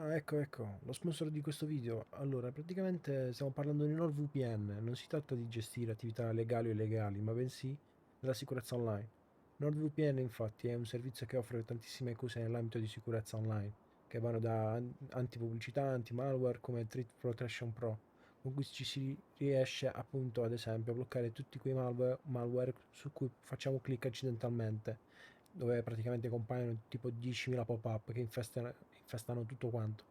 Ah, ecco, lo sponsor di questo video. Allora, praticamente stiamo parlando di NordVPN. Non si tratta di gestire attività legali o illegali, ma bensì della sicurezza online. NordVPN, infatti, è un servizio che offre tantissime cose nell'ambito di sicurezza online, che vanno da antipubblicità, anti-malware come Threat Protection Pro, con cui ci si riesce appunto, ad esempio, a bloccare tutti quei malware su cui facciamo clic accidentalmente, dove praticamente compaiono tipo 10.000 pop-up che infestano tutto quanto,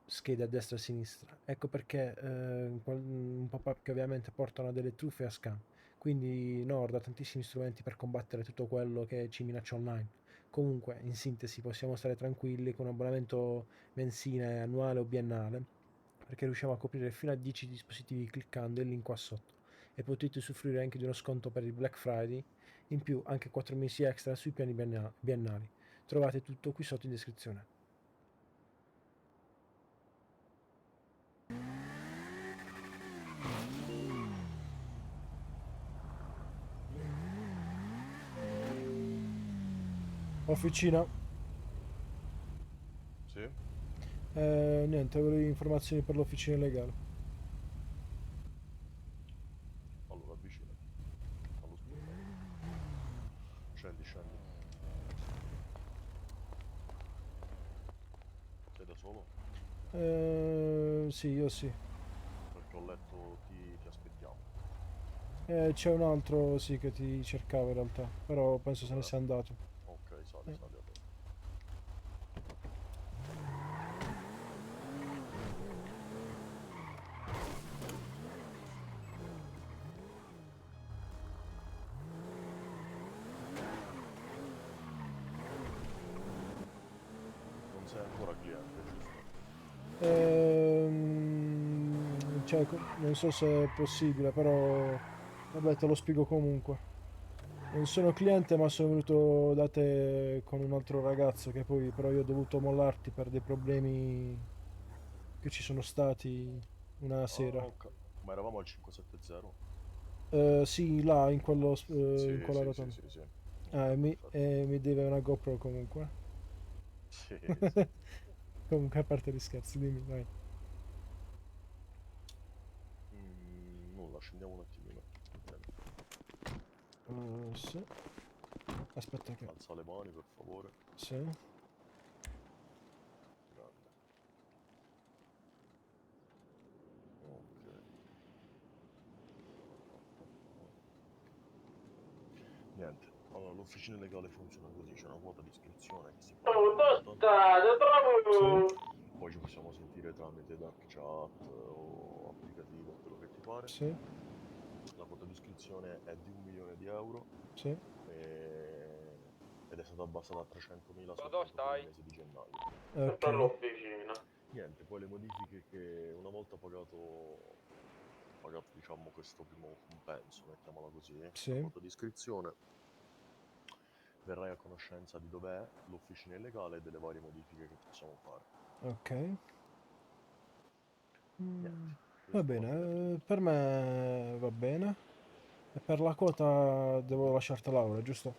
schede a destra e a sinistra. Ecco perché un pop-up che ovviamente portano a delle truffe e a scam. Quindi Nord ha tantissimi strumenti per combattere tutto quello che ci minaccia online. Comunque, in sintesi, possiamo stare tranquilli con un abbonamento mensile, annuale o biennale, perché riusciamo a coprire fino a 10 dispositivi cliccando il link qua sotto. E potete usufruire anche di uno sconto per il Black Friday, in più anche 4 mesi extra sui piani biennali. Trovate tutto qui sotto in descrizione. Officina. Sì? Niente, volevo informazioni per l'officina legale. Allora, avvicinati. Allo sportello. Scendi, scendi. Sei da solo? Sì, io sì. Perché ho letto ti aspettiamo. C'è un altro, sì, che ti cercavo in realtà, però penso se ne Dov'è? sia andato. Ok, sali, Eh, sali allora. Non sei ancora cliente, giusto? cioè, non so se è possibile, però vabbè, te lo spiego comunque. Non sono cliente, ma sono venuto da te con un altro ragazzo che poi però io ho dovuto mollarti per dei problemi che ci sono stati una Ah, sera. ok. Ma eravamo al 570? Sì, là, in Sì, quella sì, sì, rotonda. sì, sì. Ah, Ok, perfetto. mi deve una GoPro comunque. Sì, sì. Comunque, a parte gli scherzi, dimmi, vai. Nulla, scendiamo un attimino. Vieni. Sì. Aspetta che... Alza le mani, per favore. Sì. Grande. Ok. Niente. Allora, l'officina legale funziona così, c'è una quota di iscrizione che si paga Oh, una dove volta, state? Sì. Trovo... poi ci possiamo sentire tramite dark chat o applicativo, quello che ti pare. Sì. La quota di iscrizione è di 1 milione di euro Sì. ed è stata abbassata a 300.000 Dove soltanto per il stai? mese di gennaio. Ok. Per l'officina. Niente, poi le modifiche che una volta pagato diciamo questo primo compenso, mettiamola così, la Sì. quota di iscrizione, verrai a conoscenza di dov'è l'officina illegale e delle varie modifiche che possiamo fare. Ok. Niente, Va questo va bene per bene, tutto. per me va bene. E per la quota devo lasciartela ora, giusto?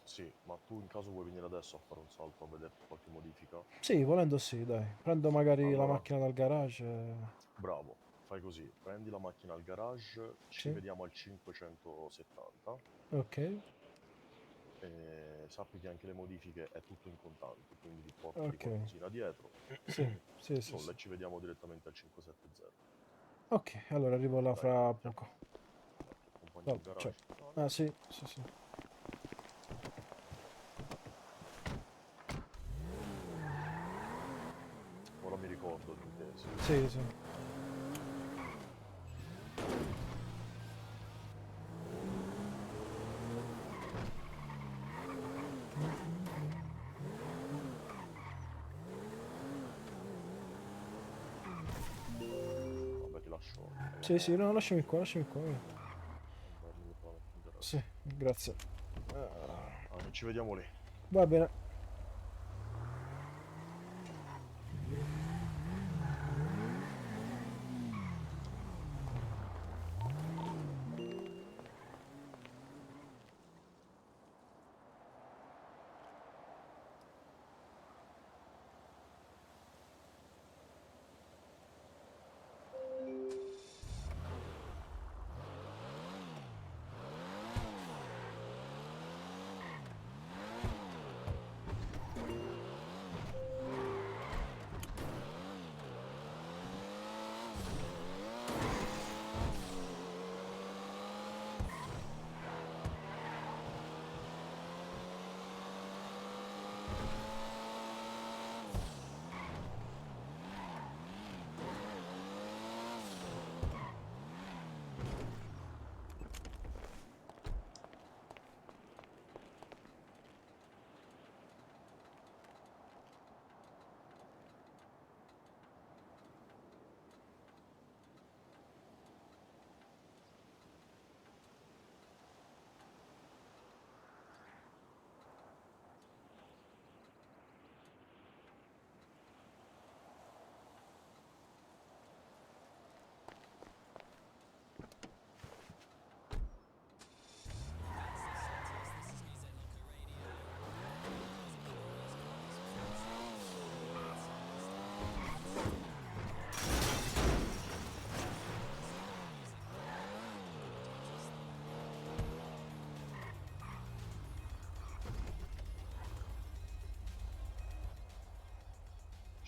Sì, ma tu in caso vuoi venire adesso a fare un salto a vederti qualche modifica? Sì, volendo sì, dai. Prendo magari la Allora, macchina dal garage. bravo, fai così, prendi la macchina al garage, ci Sì. vediamo al 570 Ok. e sappi che anche le modifiche è tutto in contanti, quindi ti porti Ok. qualcosina dietro. Sì. Sì, sì, Nulla, sì. e ci vediamo direttamente al 570. Ok, allora arrivo là Dai, fra poco. dai, ti accompagno al Vabbè, cioè. garage. Sali. Ah, sì, sì, sì. Ora mi ricordo di te, sì. Sì, sì. Vabbè, ti lascio alla Sì, sì, no, porta. lasciami qua, lasciami qua. Non darmi che te la metto in Sì, garage. grazie. Ah, Dai, ci vediamo lì. va bene.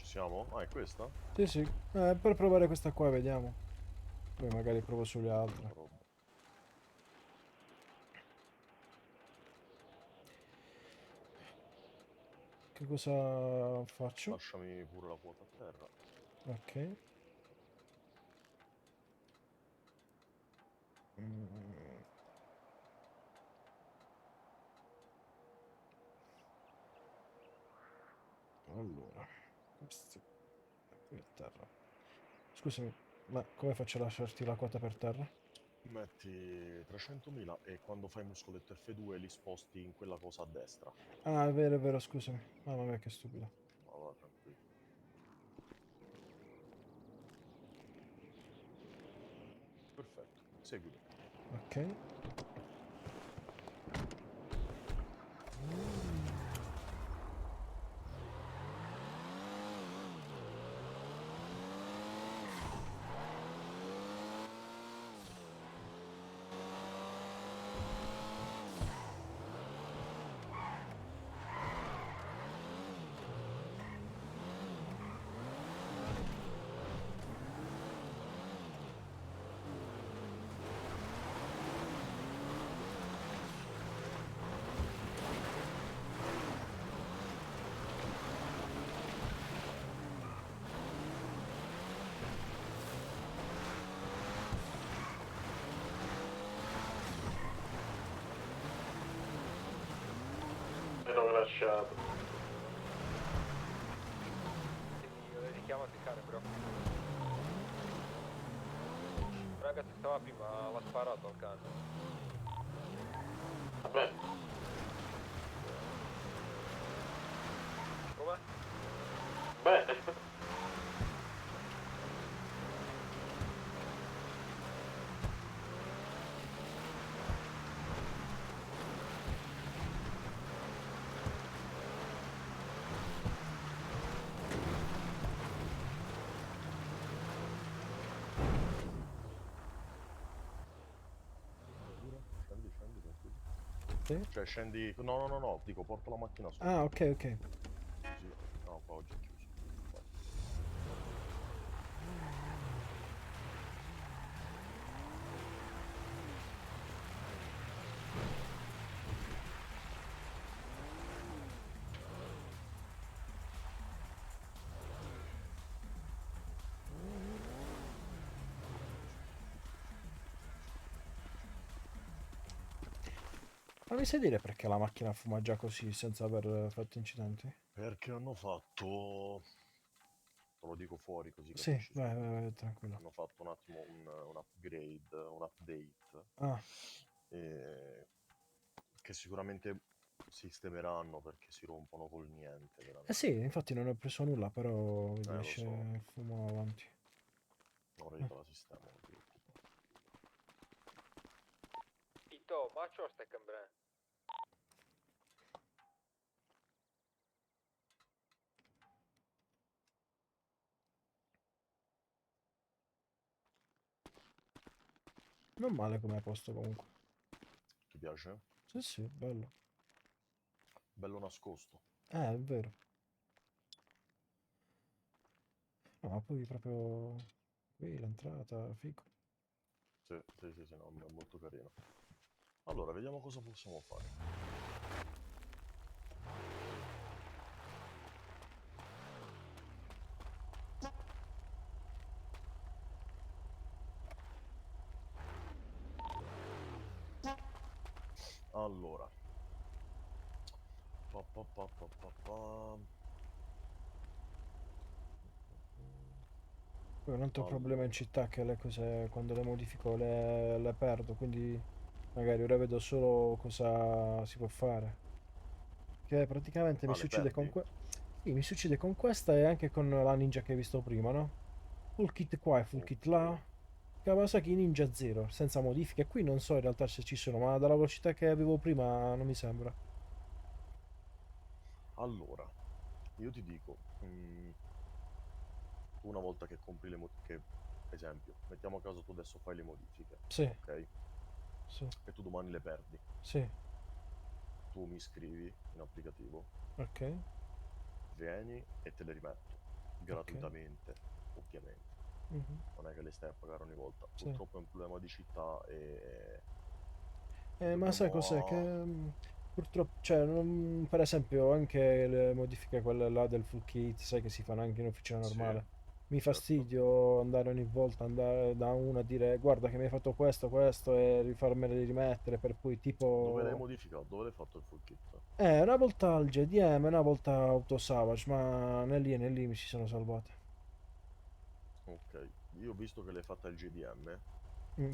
siamo? Ah, è questa? Sì, sì. Per provare questa qua, vediamo. Poi magari provo sulle Tanta altre. roba. Che cosa faccio? Lasciami pure la quota a terra. Ok. Mm, allora, questo per terra. Scusami, ma come faccio a lasciarti la quota per terra? Metti 300.000 e quando fai muscoletto F2 li sposti in quella cosa a destra. Ah, è vero, scusami. Mamma mia, che stupido. Ma va tranquillo. Perfetto, seguimi. Ok. Ero lasciato. Quindi richiamo a cliccare bro. Ragazzi stava prima, l'ha sparato al cane. Vabbè, Come? beh, Scendi, scendi, tranquillo. Sì. Cioè scendi... No, no, no, no, dico porto la macchina su. Ah, ok, ok. Così... No, qua oggi è chiuso. Vai. Ma mi sai dire perché la macchina fuma già così senza aver fatto incidenti? Perché hanno fatto... Te lo dico fuori così Sì, capisci subito. vai, tranquillo. Hanno fatto un attimo un upgrade, un update, Ah, eh, che sicuramente sistemeranno perché si rompono col niente, eh sì, veramente. infatti non ho preso nulla, però vedi, Lo esce so, il fumo avanti. ora io Ah. te la sistemo, non ti preoccupare. Ito, macho o stai cambrando? Non male come posto comunque. Ti piace? Sì, sì, bello. Bello nascosto. È vero. No, ma poi proprio qui l'entrata, figo. Sì, sì, sì, sì, no, è molto carino. Allora, vediamo cosa possiamo fare. Allora, pa, pa, pa, pa, pa, pa. Poi un altro problema in Allora, città è che le cose quando le modifico le perdo, quindi magari ora vedo solo cosa si può fare. Che praticamente mi ah, le succede con perdi? sì, mi succede con questa e anche con la Ninja che hai visto prima, no? Full kit qua e full kit Ok. là. Kawasaki Ninja Zero, senza modifiche. Qui non so in realtà se ci sono, ma dalla velocità che avevo prima non mi sembra. Allora, io ti dico, tu una volta che compri esempio, mettiamo a caso tu adesso fai le modifiche, Sì, ok? sì, E tu domani le perdi. sì, Tu mi scrivi in applicativo, ok, vieni e te le rimetto. gratuitamente, ovviamente. Mhm. Non è che le stai a pagare ogni volta. Sì. Purtroppo è un problema di città e Ma sai cos'è? Che dobbiamo... purtroppo, cioè, per esempio, anche le modifiche quelle là del full kit, sai che si fanno anche in officina Sì, normale. Mi certo. fastidio andare ogni volta, andare da uno a dire guarda che mi hai fatto questo e rifarmele rimettere, per cui Dove l'hai tipo... modificato? Dove l'hai fatto il full kit? Una volta al JDM, una volta a Auto Savage, ma né lì mi si sono salvate. Ok, io ho visto che l'hai fatta il GDM.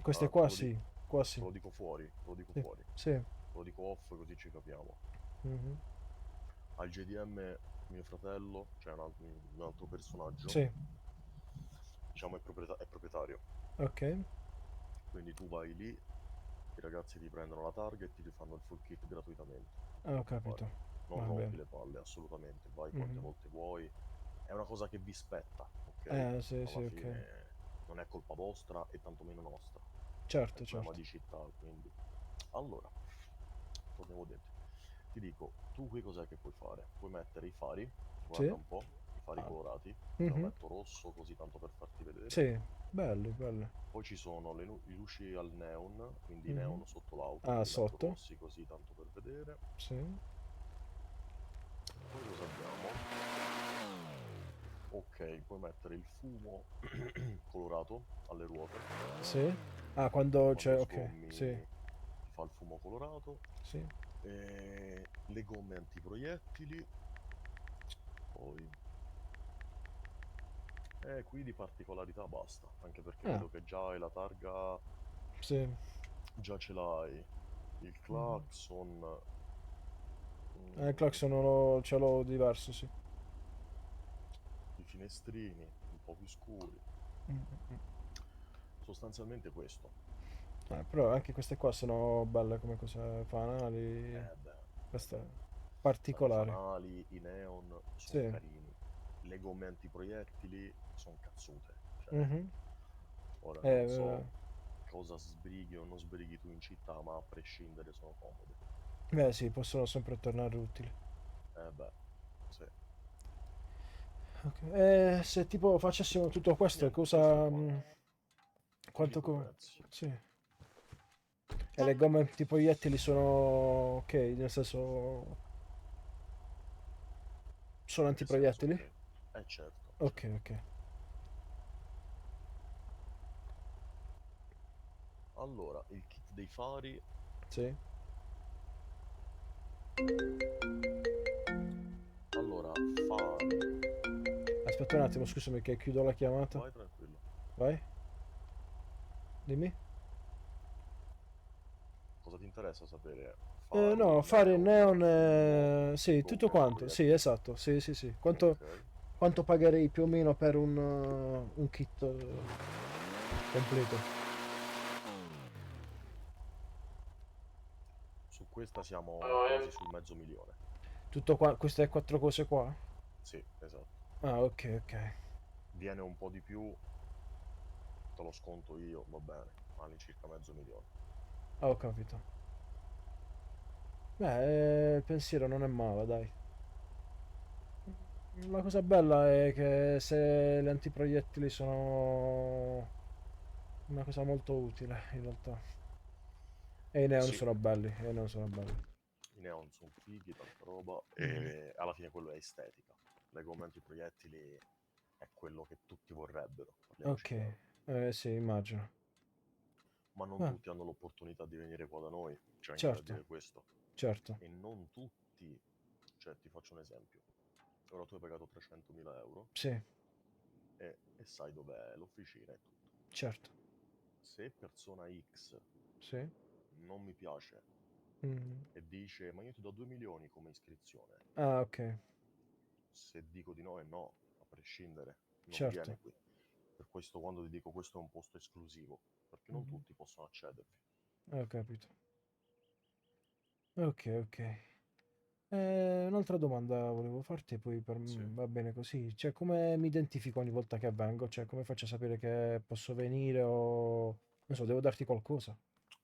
Queste Te qua lo dico, sì, qua te sì. lo dico fuori, te lo dico Sì, fuori. sì. Te lo dico off così ci capiamo. Mhm. Al GDM mio fratello, cioè un altro personaggio, Sì, diciamo è proprietario. ok. Quindi tu vai lì, i ragazzi ti prendono la targa e ti rifanno il full kit gratuitamente. Ho Tutto qua. capito. Non Va rompi bene. le palle, assolutamente. Vai quante Mhm. volte vuoi. È una cosa che vi spetta, ok? Sì, sì, Alla ok. fine non è colpa vostra e tantomeno nostra. È Certo, un problema certo. di città, quindi. Allora, torniamo dentro. Ti dico, tu qui cos'è che puoi fare? Puoi mettere i fari, Sì? guarda un po', i fari Ah, colorati. Te lo mhm. metto rosso così tanto per farti vedere. Sì, belli, belli. Poi ci sono i luci al neon, quindi i Mhm. neon sotto l'auto, te Ah, li metto sotto? rossi così tanto per vedere. Sì. Poi cosa abbiamo? Ok, puoi mettere il fumo colorato alle ruote, Sì. Ah, quando c'è... quando Ok, sì, sgommi ti fa il fumo colorato. sì. Le gomme antiproiettili, poi... qui di particolarità basta, anche perché Ah, vedo che già hai la targa, sì. già ce l'hai. Il Mhm. clacson, Il mm, clacson ce l'ho diverso, sì. i finestrini un po' più scuri, Mhm. sostanzialmente questo. Però anche queste qua sono belle come cose fanali. Beh, Questa è sai, i particolare. fanali, i neon sono Sì. carini, le gomme antiproiettili sono cazzute. Cioè, Mhm. ora non Eh, so cosa sbrighi o non sbrighi tu in città, ma a prescindere sono comode. beh, sì, possono sempre tornare utili. Beh, sì. Ok. Se tipo facessimo tutto questo, Niente, questo è cosa... quanto. Tutti i quanto... tuoi prezzi. Sì. E le gomme tipo proiettili sono ok, nel senso... sono In che senso, antiproiettili? ok? Certo, Ok, certo. ok. Allora, il kit dei fari. Sì. Allora, fari. Aspetta un attimo, scusami che chiudo la chiamata. Vai tranquillo. Vai, dimmi. Cosa ti interessa sapere? Fari, No, fare neon, neon, fumo, sì, tutto gomme quanto. Sì, antiproiettili. esatto. Sì, sì, sì. Ok. Quanto pagherei più o meno per un kit completo? Su questa siamo No, quasi sul mezzo milione. Tutto qua, queste quattro cose qua? Sì, esatto. Ah, ok, ok. Viene un po' di più, te lo sconto io, va bene. All'incirca mezzo milione. Ah, ho capito. Beh, il pensiero non è male, dai. La cosa bella è che se gli antiproiettili sono una cosa molto utile, in realtà. E i neon Sì, sono belli, e i neon sono belli. i neon sono fighi, tanta roba, Mhm. e alla fine quello è estetica. Le gomme antiproiettili è quello che tutti vorrebbero, parliamoci Ok, chiaro. sì, immagino. Ma non Ah, tutti hanno l'opportunità di venire qua da noi, c'è anche da certo, dire questo. certo. E non tutti, cioè ti faccio un esempio. Ora tu hai pagato 300.000 euro Sì, e sai dov'è l'officina e tutto. certo. Se persona X Sì. non mi piace Mhm. e dice ma io ti do 2 milioni come iscrizione, Ah, ok, se dico di no è no, a prescindere, non certo. viene qui. Per questo quando ti dico questo è un posto esclusivo, perché non Mhm. tutti possono accedervi. Ho capito. Ok, ok. Un'altra domanda volevo farti, poi Sì, va bene così. Cioè, come mi identifico ogni volta che vengo? Cioè, come faccio a sapere che posso venire o... non so, devo darti qualcosa?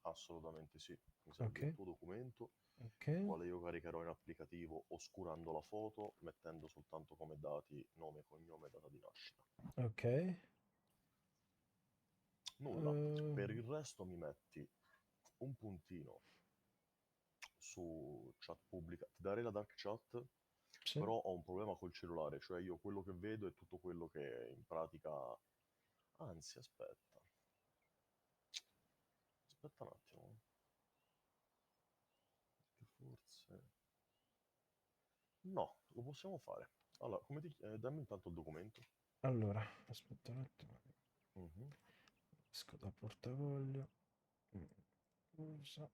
assolutamente sì. Mi serve Ok, il tuo documento, Ok, quale io caricherò in applicativo oscurando la foto, mettendo soltanto come dati nome, cognome e data di nascita. ok. Nulla. Per il resto mi metti un puntino su chat pubblica. Ti darei la dark chat, Sì. però ho un problema col cellulare, cioè io quello che vedo è tutto quello che in pratica... Anzi, aspetta. Aspetta un attimo. Che forse... No, lo possiamo fare. Allora, dammi intanto il documento. Allora, aspetta un attimo. Mhm. Esco da portafoglio. Usa.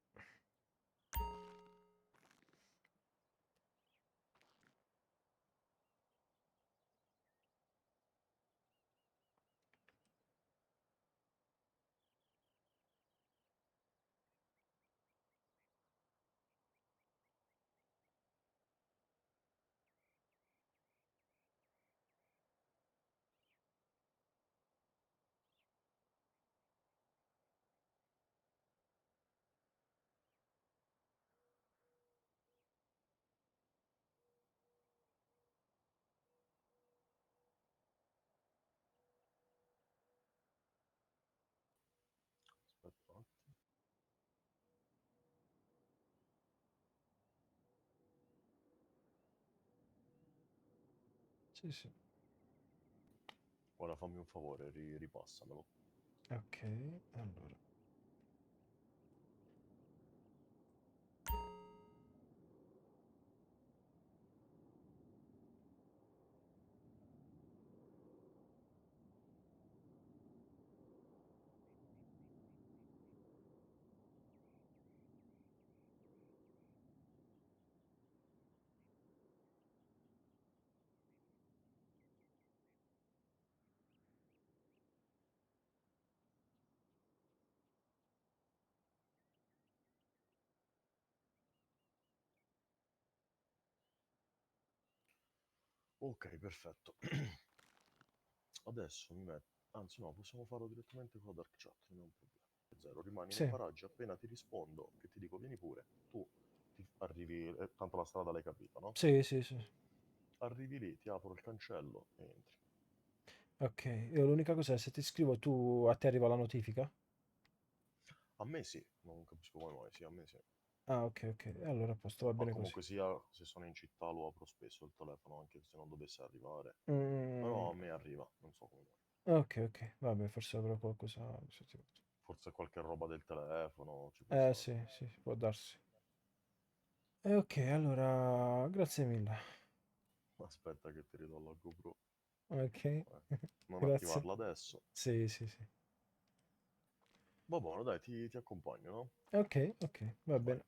Aspetta un attimo. Sì, sì. Ora fammi un favore, ripassamelo. Ok, allora. Ok, perfetto. Adesso mi metto... Anzi no, possiamo farlo direttamente con la dark chat, non è un problema. Zero, rimani nei Sì, paraggi, appena ti rispondo, che ti dico vieni pure, tu arrivi, tanto la strada l'hai capita, no? sì, sì, sì. Arrivi lì, ti apro il cancello e entri. Ok, e l'unica cosa è se ti scrivo tu a te arriva la notifica? A me sì, non capisco come mai, sì, a me sì. Ah, ok, ok. Allora a posto, va Ma bene così. comunque sia, se sono in città lo apro spesso il telefono, anche se non dovesse arrivare. Però Mm, a me arriva, non so come mai. ok, ok. Vabbè, forse avrò qualcosa. Forse qualche roba del telefono, ci può stare. Sì, sì, può darsi. Ok, allora, grazie mille. Aspetta che ti ridò la GoPro. Ok, Non grazie. attivarla adesso. Sì, sì, sì. Va buono, dai, ti accompagno, no? Ok, ok, va Vai. bene.